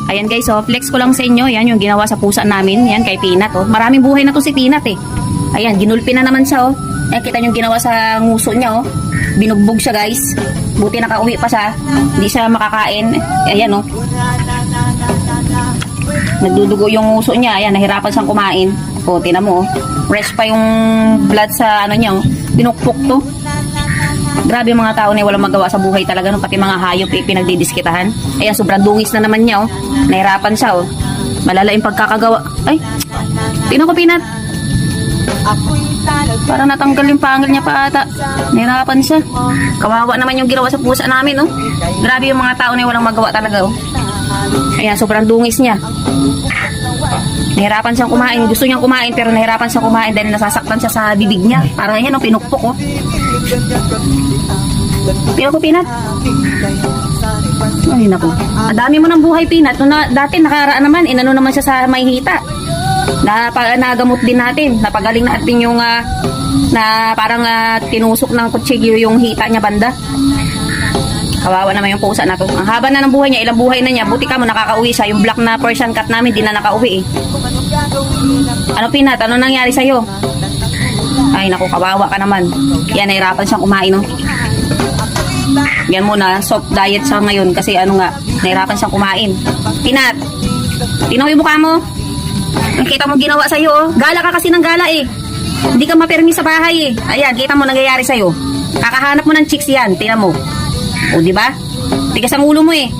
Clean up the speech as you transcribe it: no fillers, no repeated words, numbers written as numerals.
Ayan guys, oh, flex ko lang sa inyo. Yan yung ginawa sa pusa namin. Yan kay Peanut, oh. Maraming buhay na to si Peanut, eh. Ayan, ginulpi na naman siya, oh. Ayan, kita nyo ginawa sa nguso niya, oh. Binugbog siya, guys. Buti nakauwi pa siya. Hindi siya makakain. Ayan, oh. Nagdudugo yung nguso niya. Ayan, nahirapan siyang kumain. Oh, tingnan mo, oh. Fresh pa yung blood sa ano niya, oh. Pinukpok to. Grabe mga tao na walang magawa sa buhay talaga, no? Pati mga hayop pinagdidiskitahan. Ayan, sobrang dungis na naman niya, oh. Nahirapan siya, oh. Malala yung pagkakagawa. Ay, tingnan ko, Peanut. Parang natanggal yung pangil niya pa ata. Nahirapan siya. Kawawa naman yung ginawa sa pusa namin, oh. Grabe yung mga tao na walang magawa talaga, oh. Ayan, sobrang dungis niya. Nahirapan siyang kumain. Gusto niyang kumain pero nahirapan siyang kumain dahil nasasaktan siya sa bibig niya. Parang yan, oh, pinukpok, oh. Tingnan ko, Peanut. Ay, naku. Ang dami mo ng buhay, Peanut. Dati nakaraan naman, inano naman siya sa may hita. Nagamot din natin. Napagaling natin yung na parang tinusok ng kutsilyo yung hita niya banda. Kawawa naman yung pusa na to. Ang haba na ng buhay niya, ilang buhay na niya. Buti ka mo nakakauwi siya. Yung black na Persian cat namin, di na nakauwi, eh. Ano, Peanut? Ano nangyari sa'yo? Ay, naku, kawawa ka naman. Yan, nahirapan siyang kumain, no? Yan muna, soft diet siya ngayon kasi ano nga, nahirapan siyang kumain. Peanut, tinaw yung mukha mo. Nakita mo ginawa sa'yo, oh. Gala ka kasi ng gala, eh. Hindi ka mapermi sa bahay, eh. Ayan, kita mo nangyayari sa'yo. Kakahanap mo ng chicks yan, tingnan mo. O, diba? Tigas ang ulo mo, eh.